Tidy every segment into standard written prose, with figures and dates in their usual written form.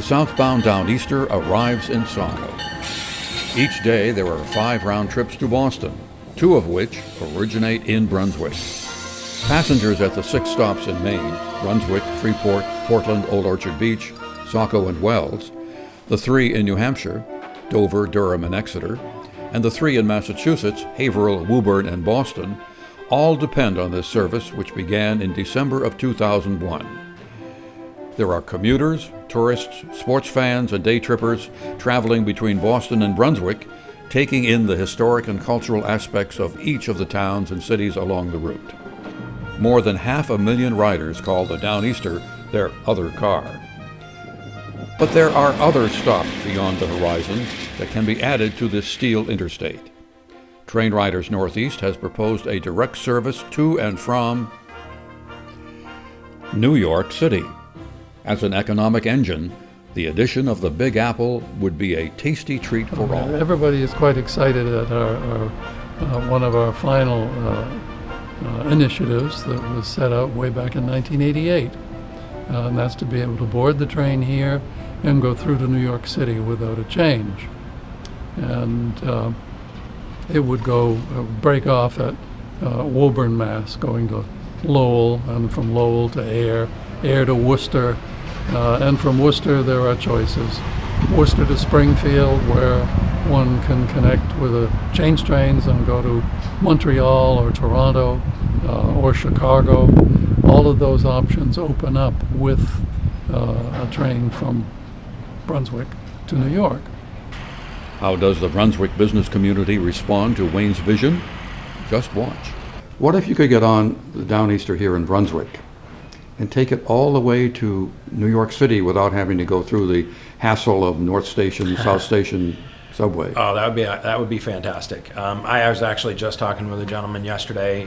southbound Downeaster arrives in Saco. Each day there are 5 round trips to Boston, 2 of which originate in Brunswick. Passengers at the 6 stops in Maine, Brunswick, Freeport, Portland, Old Orchard Beach, Saco, and Wells, the 3 in New Hampshire, Dover, Durham, and Exeter, and the 3 in Massachusetts, Haverhill, Woburn, and Boston, all depend on this service, which began in December of 2001. There are commuters, tourists, sports fans, and day trippers traveling between Boston and Brunswick, taking in the historic and cultural aspects of each of the towns and cities along the route. More than 500,000 riders call the Downeaster their other car. But there are other stops beyond the horizon that can be added to this steel interstate. TrainRiders Northeast has proposed a direct service to and from New York City. As an economic engine, the addition of the Big Apple would be a tasty treat for all. Everybody is quite excited at one of our final initiatives that was set out way back in 1988. And that's to be able to board the train here and go through to New York City without a change. And it would break off at Woburn, Mass, going to Lowell, and from Lowell to Air to Worcester, and from Worcester there are choices. Worcester to Springfield, where one can connect with the change trains and go to Montreal or Toronto or Chicago. All of those options open up with a train from Brunswick to New York. How does the Brunswick business community respond to Wayne's vision? Just watch. What if you could get on the Downeaster here in Brunswick and take it all the way to New York City without having to go through the hassle of North Station, South Station subway? Oh, that would be fantastic. I was actually just talking with a gentleman yesterday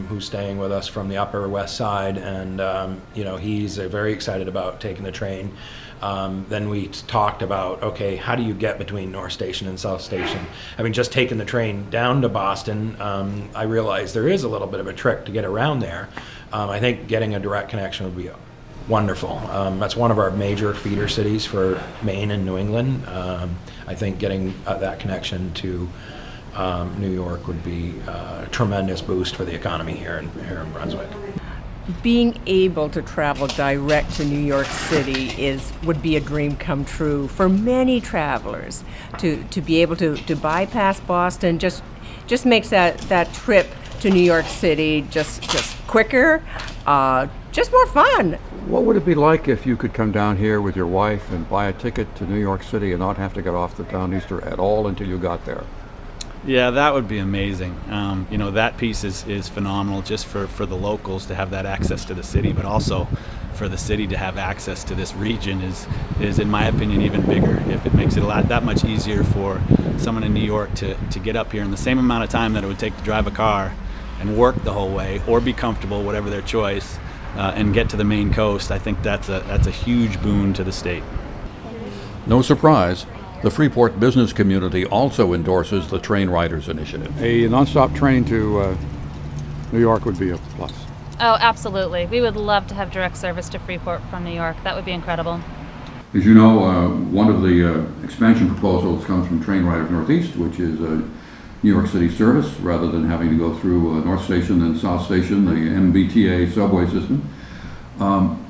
who's staying with us from the Upper West Side, and he's very excited about taking the train. Then we talked about, okay, how do you get between North Station and South Station? I mean, just taking the train down to Boston, I realized there is a little bit of a trick to get around there. I think getting a direct connection would be wonderful. That's one of our major feeder cities for Maine and New England. I think getting that connection to New York would be a tremendous boost for the economy here in Brunswick. Being able to travel direct to New York City would be a dream come true for many travelers. To be able to bypass Boston just makes that trip to New York City just quicker, just more fun. What would it be like if you could come down here with your wife and buy a ticket to New York City and not have to get off the Downeaster at all until you got there? Yeah, that would be amazing. That piece is phenomenal just for the locals to have that access to the city, but also for the city to have access to this region is in my opinion, even bigger. If it makes it that much easier for someone in New York to get up here in the same amount of time that it would take to drive a car and work the whole way, or be comfortable, whatever their choice, and get to the Maine coast, I think that's a huge boon to the state. No surprise, the Freeport business community also endorses the TrainRiders initiative. A nonstop train to New York would be a plus. Oh, absolutely. We would love to have direct service to Freeport from New York. That would be incredible. As you know, one of the expansion proposals comes from TrainRiders Northeast, which is a New York City service rather than having to go through North Station and South Station, the MBTA subway system.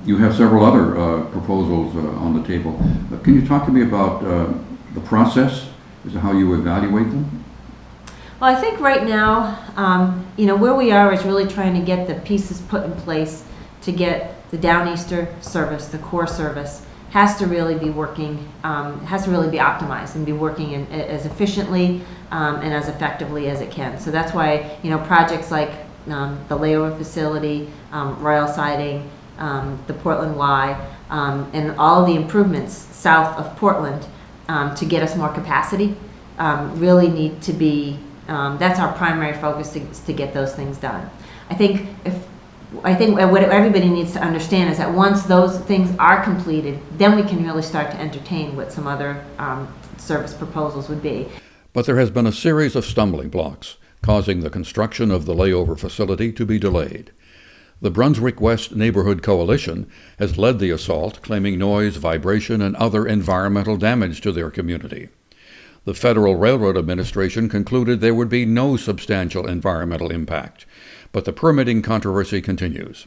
You have several other proposals on the table. Can you talk to me about the process as to how you evaluate them? Well, I think right now, where we are is really trying to get the pieces put in place to get the Downeaster service, the core service, has to really be working, has to really be optimized and be working as efficiently and as effectively as it can. So that's why, projects like the layover facility, rail siding, the Portland Y, and all of the improvements south of Portland to get us more capacity really need to be, that's our primary focus to get those things done. I think what everybody needs to understand is that once those things are completed, then we can really start to entertain what some other service proposals would be. But there has been a series of stumbling blocks, causing the construction of the layover facility to be delayed. The Brunswick West Neighborhood Coalition has led the assault, claiming noise, vibration, and other environmental damage to their community. The Federal Railroad Administration concluded there would be no substantial environmental impact, but the permitting controversy continues.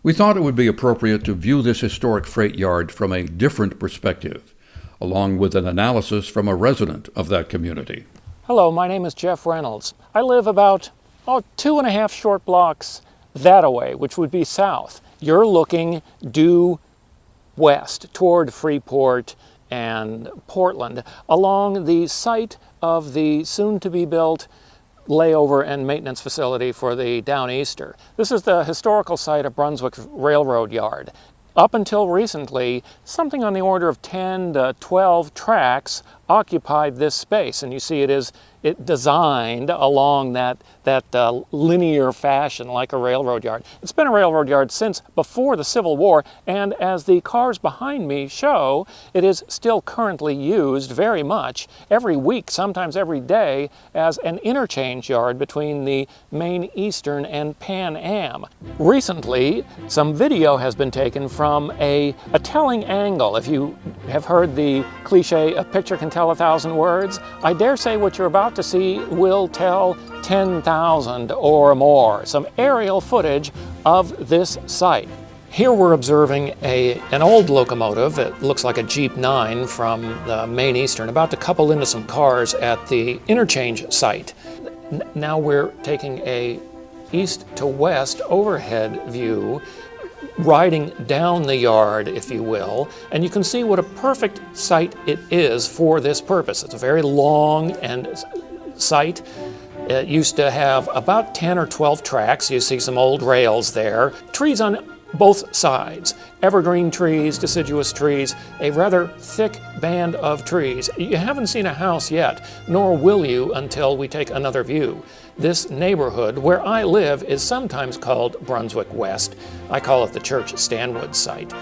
We thought it would be appropriate to view this historic freight yard from a different perspective, along with an analysis from a resident of that community. Hello, my name is Jeff Reynolds. I live about 2.5 short blocks that away, which would be south. You're looking due west toward Freeport and Portland along the site of the soon-to-be-built layover and maintenance facility for the Downeaster. This is the historical site of Brunswick Railroad Yard. Up until recently, something on the order of 10 to 12 tracks occupied this space, and you see it designed along that linear fashion like a railroad yard. It's been a railroad yard since before the Civil War, and as the cars behind me show, it is still currently used very much every week, sometimes every day, as an interchange yard between the Main Eastern and Pan Am. Recently, some video has been taken from a telling angle. If you have heard the cliche, "A picture can tell 1,000 words," I dare say what you're about to see will tell 10,000 or more. Some aerial footage of this site. Here we're observing an old locomotive. It looks like a Jeep 9 from the Main Eastern, about to couple into some cars at the interchange site. Now we're taking a east to west overhead view, riding down the yard, if you will, and you can see what a perfect site it is for this purpose. It's a very long site. It used to have about 10 or 12 tracks. You see some old rails there. Trees on both sides. Evergreen trees, deciduous trees, a rather thick band of trees. You haven't seen a house yet, nor will you until we take another view. This neighborhood where I live is sometimes called Brunswick West. I call it the Church Stanwood site.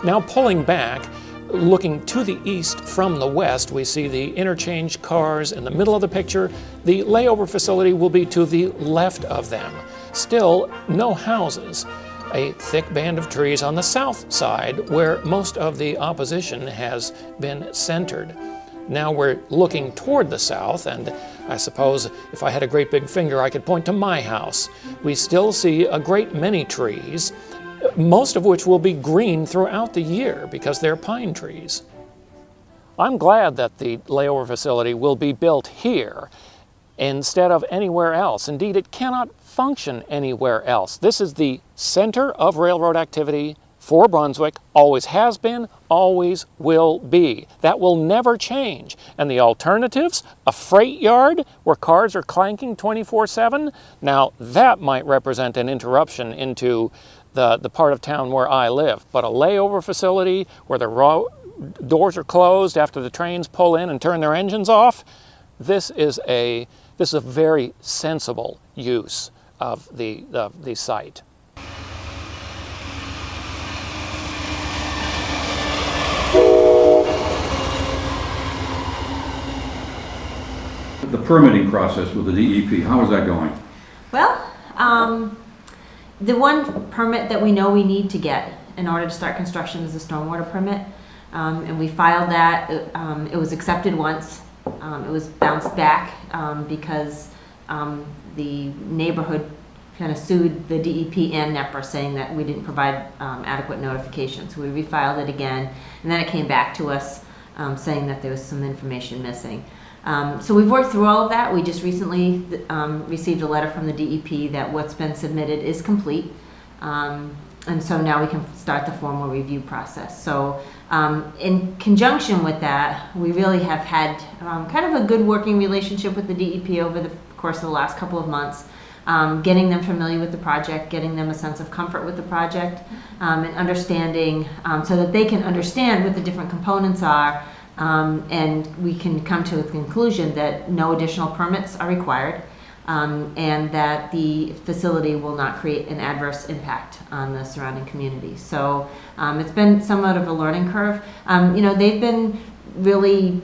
Now pulling back, looking to the east from the west, we see the interchange cars in the middle of the picture. The layover facility will be to the left of them. Still, no houses. A thick band of trees on the south side where most of the opposition has been centered. Now we're looking toward the south, and I suppose if I had a great big finger I could point to my house. We still see a great many trees, most of which will be green throughout the year because they're pine trees. I'm glad that the layover facility will be built here instead of anywhere else. Indeed, it cannot function anywhere else. This is the center of railroad activity for Brunswick, always has been, always will be. That will never change. And the alternatives, a freight yard where cars are clanking 24/7, now that might represent an interruption into the part of town where I live. But a layover facility where the doors are closed after the trains pull in and turn their engines off, this is a very sensible use of the site. The permitting process with the DEP, how is that going? Well, the one permit that we know we need to get in order to start construction is a stormwater permit. And we filed that. It was accepted once. It was bounced back because the neighborhood kind of sued the DEP and NNEPRA saying that we didn't provide adequate notification. So we refiled it again, and then it came back to us saying that there was some information missing. So we've worked through all of that. We just recently received a letter from the DEP that what's been submitted is complete. And so now we can start the formal review process. So in conjunction with that, we really have had kind of a good working relationship with the DEP over the course of the last couple of months, getting them familiar with the project, getting them a sense of comfort with the project, and understanding so that they can understand what the different components are, and we can come to a conclusion that no additional permits are required, and that the facility will not create an adverse impact on the surrounding community. So it's been somewhat of a learning curve. They've been really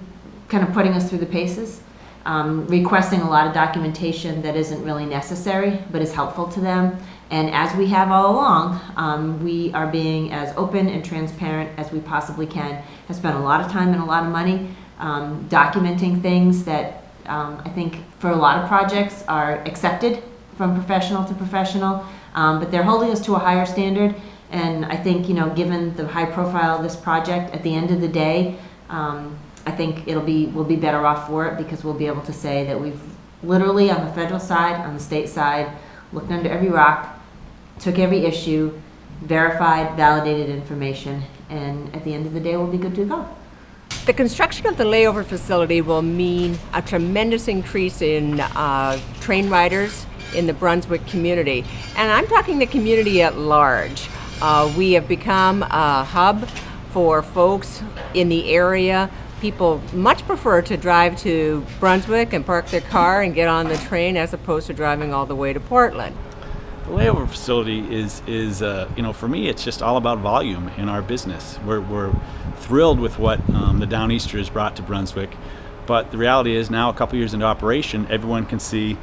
kind of putting us through the paces. requesting a lot of documentation that isn't really necessary but is helpful to them. And as we have all along, we are being as open and transparent as we possibly can. Have spent a lot of time and a lot of money documenting things that I think for a lot of projects are accepted from professional to professional, but they're holding us to a higher standard. And I think, given the high profile of this project, at the end of the day, I think we'll be better off for it, because we'll be able to say that we've literally, on the federal side, on the state side, looked under every rock, took every issue, verified, validated information, and at the end of the day, we'll be good to go. The construction of the layover facility will mean a tremendous increase in train riders in the Brunswick community. And I'm talking the community at large. We have become a hub for folks in the area. People much prefer to drive to Brunswick and park their car and get on the train as opposed to driving all the way to Portland. The layover facility is for me, it's just all about volume in our business. We're thrilled with what the Downeaster has brought to Brunswick, but the reality is now, a couple years into operation, everyone can see,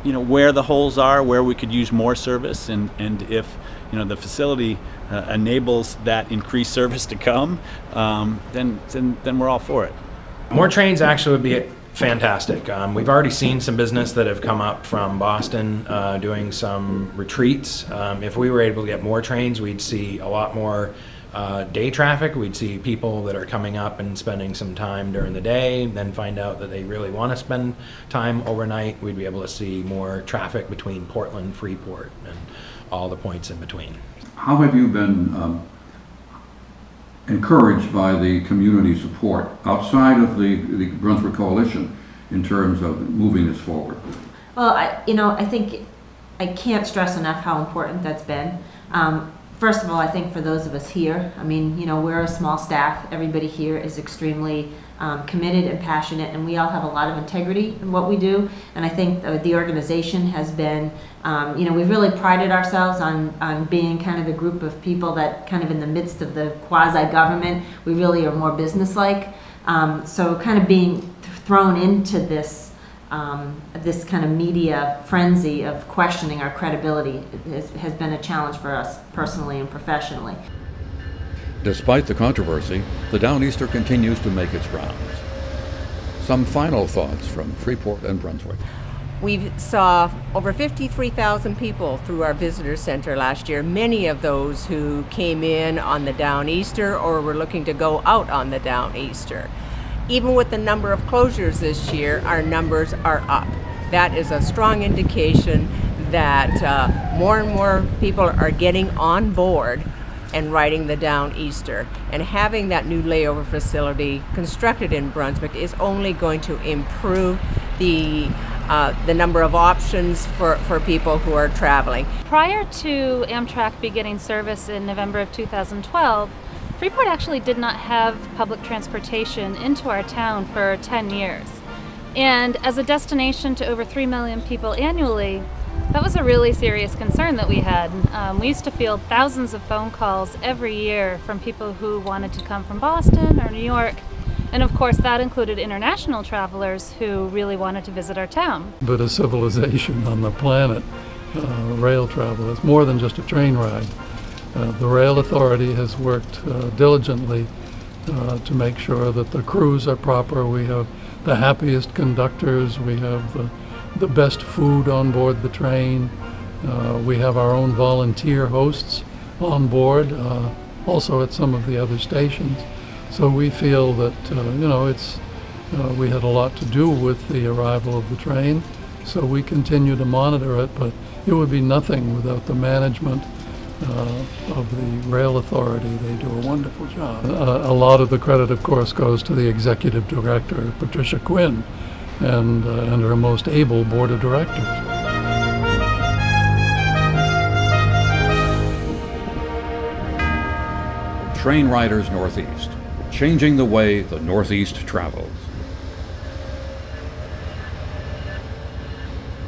where the holes are, where we could use more service, and if the facility enables that increased service to come, then we're all for it. More trains actually would be fantastic. We've already seen some business that have come up from Boston doing some retreats. If we were able to get more trains, we'd see a lot more day traffic. We'd see people that are coming up and spending some time during the day, then find out that they really want to spend time overnight. We'd be able to see more traffic between Portland, Freeport, and all the points in between. How have you been encouraged by the community support outside of the Brunswick Coalition in terms of moving this forward? Well, I think I can't stress enough how important that's been. First of all, I think for those of us here, we're a small staff. Everybody here is extremely committed and passionate, and we all have a lot of integrity in what we do. And I think the organization has been, we've really prided ourselves on being kind of the group of people that kind of in the midst of the quasi-government, we really are more business-like. So kind of being thrown into this this kind of media frenzy of questioning our credibility has been a challenge for us personally and professionally. Despite the controversy, the Downeaster continues to make its rounds. Some final thoughts from Freeport and Brunswick. We saw over 53,000 people through our visitor center last year, many of those who came in on the Downeaster or were looking to go out on the Downeaster. Even with the number of closures this year, our numbers are up. That is a strong indication that more and more people are getting on board and riding the Downeaster. And having that new layover facility constructed in Brunswick is only going to improve the number of options for people who are traveling. Prior to Amtrak beginning service in November of 2012, Freeport actually did not have public transportation into our town for 10 years. And as a destination to over 3 million people annually, that was a really serious concern that we had. We used to field thousands of phone calls every year from people who wanted to come from Boston or New York. And of course, that included international travelers who really wanted to visit our town. But a civilization on the planet, rail travel, is more than just a train ride. The Rail Authority has worked diligently to make sure that the crews are proper. We have the happiest conductors. We have the best food on board the train. We have our own volunteer hosts on board, also at some of the other stations. So we feel that, we had a lot to do with the arrival of the train. So we continue to monitor it, but it would be nothing without the management of the Rail Authority. They do a wonderful job. A lot of the credit, of course, goes to the Executive Director, Patricia Quinn, and her most able Board of Directors. TrainRiders Northeast, changing the way the Northeast travels.